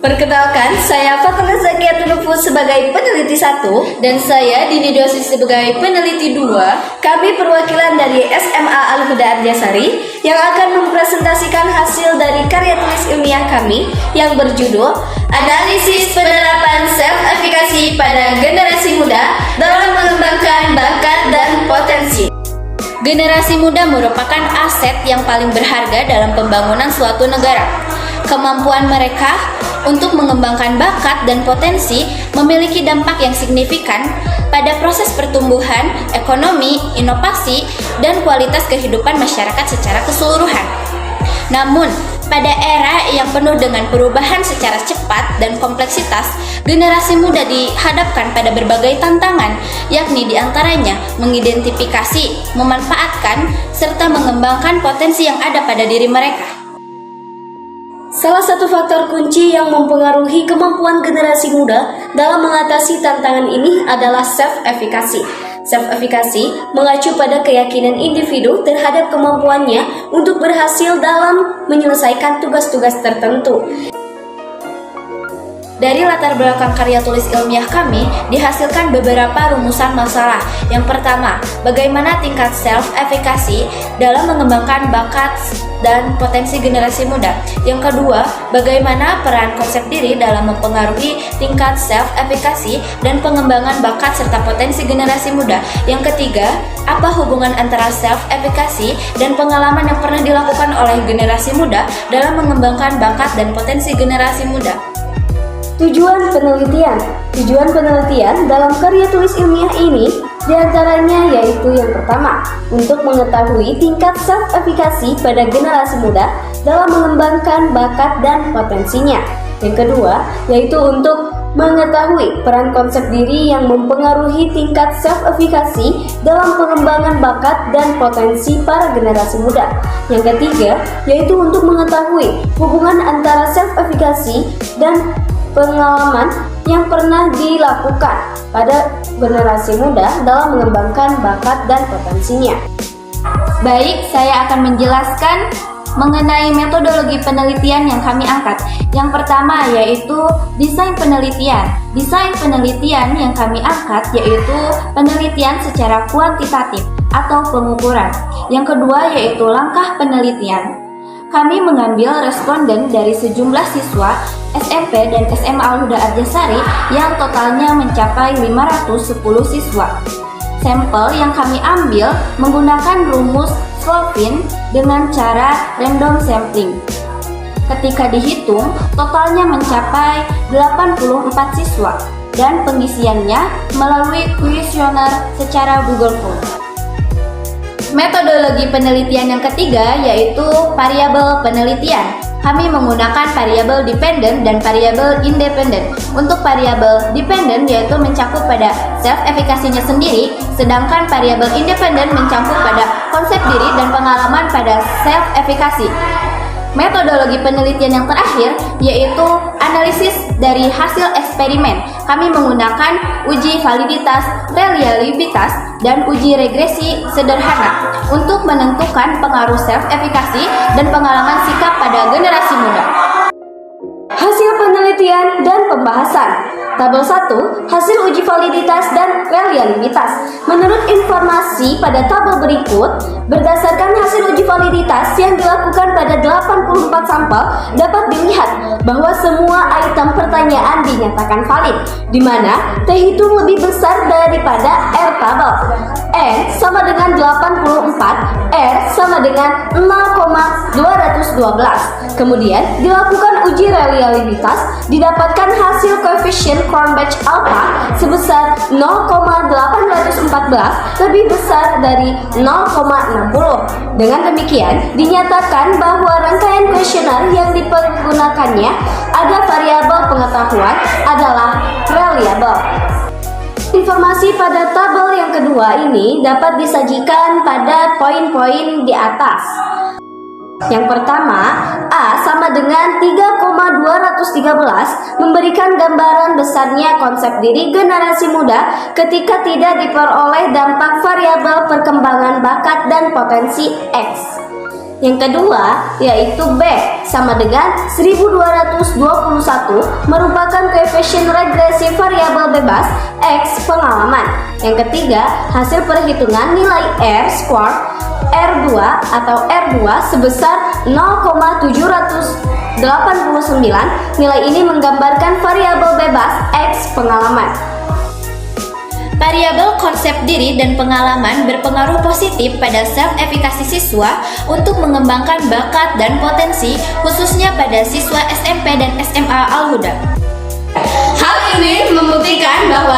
Perkenalkan, saya Fatima Zakiatul Nufus sebagai peneliti 1 dan saya Dini Dosis sebagai peneliti 2. Kami perwakilan dari SMA Al-Huda Arjasari yang akan mempresentasikan hasil dari karya tulis ilmiah kami yang berjudul Analisis penerapan self-efikasi pada generasi muda dalam mengembangkan bakat dan potensi. Generasi muda merupakan aset yang paling berharga dalam pembangunan suatu negara. Kemampuan mereka untuk mengembangkan bakat dan potensi memiliki dampak yang signifikan pada proses pertumbuhan, ekonomi, inovasi, dan kualitas kehidupan masyarakat secara keseluruhan. Namun, pada era yang penuh dengan perubahan secara cepat dan kompleksitas, generasi muda dihadapkan pada berbagai tantangan, yakni diantaranya mengidentifikasi, memanfaatkan, serta mengembangkan potensi yang ada pada diri mereka. Salah satu faktor kunci yang mempengaruhi kemampuan generasi muda dalam mengatasi tantangan ini adalah self-efikasi. Self-efikasi mengacu pada keyakinan individu terhadap kemampuannya untuk berhasil dalam menyelesaikan tugas-tugas tertentu. Dari latar belakang karya tulis ilmiah kami, dihasilkan beberapa rumusan masalah. Yang pertama, bagaimana tingkat self-efikasi dalam mengembangkan bakat dan potensi generasi muda. Yang kedua, bagaimana peran konsep diri dalam mempengaruhi tingkat self-efikasi dan pengembangan bakat serta potensi generasi muda. Yang ketiga, apa hubungan antara self-efikasi dan pengalaman yang pernah dilakukan oleh generasi muda dalam mengembangkan bakat dan potensi generasi muda. Tujuan penelitian dalam karya tulis ilmiah ini diantaranya yaitu yang pertama, untuk mengetahui tingkat self-efikasi pada generasi muda dalam mengembangkan bakat dan potensinya. Yang kedua, yaitu untuk mengetahui peran konsep diri yang mempengaruhi tingkat self-efikasi dalam pengembangan bakat dan potensi para generasi muda. Yang ketiga, yaitu untuk mengetahui hubungan antara self-efikasi dan pengalaman yang pernah dilakukan pada generasi muda dalam mengembangkan bakat dan potensinya. Baik, saya akan menjelaskan mengenai metodologi penelitian yang kami angkat. Yang pertama yaitu desain penelitian. Desain penelitian yang kami angkat yaitu penelitian secara kuantitatif atau pengukuran. Yang kedua yaitu langkah penelitian. Kami mengambil responden dari sejumlah siswa SMP dan SMA Al-Huda Arjasari yang totalnya mencapai 510 siswa. Sampel yang kami ambil menggunakan rumus Slovin dengan cara random sampling. Ketika dihitung, totalnya mencapai 84 siswa dan pengisiannya melalui kuesioner secara Google Form. Metodologi penelitian yang ketiga yaitu variabel penelitian. Kami menggunakan variabel dependent dan variabel independent. Untuk variabel dependent yaitu mencakup pada self-efikasinya sendiri, sedangkan variabel independent mencakup pada konsep diri dan pengalaman pada self-efikasi. Metodologi penelitian yang terakhir yaitu analisis dari hasil eksperimen. Kami menggunakan uji validitas, reliabilitas, dan uji regresi sederhana untuk menentukan pengaruh self-efikasi dan pengalaman sikap pada generasi muda. Hasil penelitian dan pembahasan. Tabel 1, hasil uji validitas dan reliabilitas. Menurut informasi pada tabel berikut, berdasarkan hasil uji validitas yang dilakukan pada 84 sampel, dapat dilihat bahwa semua item pertanyaan dinyatakan valid, di mana T hitung lebih besar daripada R tabel. N sama dengan 84, R sama dengan 0,212. Kemudian dilakukan uji reliabilitas, didapatkan hasil koefisien Cronbach alpha sebesar 0,814 lebih besar dari 0,60. Dengan demikian, dinyatakan bahwa rangkaian kuesioner yang dipergunakannya ada variabel pengetahuan adalah reliable. Informasi pada tabel yang kedua ini dapat disajikan pada poin-poin di atas. Yang pertama, A sama dengan 3,213 memberikan gambaran besarnya konsep diri generasi muda ketika tidak diperoleh dampak variabel perkembangan bakat dan potensi X. Yang kedua yaitu B sama dengan 1221 merupakan koefisien regresi variabel bebas X pengalaman. Yang ketiga, hasil perhitungan nilai R2 atau R2 sebesar 0,789. Nilai ini menggambarkan variabel bebas X pengalaman. Variabel konsep diri dan pengalaman berpengaruh positif pada self-efikasi siswa untuk mengembangkan bakat dan potensi, khususnya pada siswa SMP dan SMA Al-Huda. Hal ini membuktikan bahwa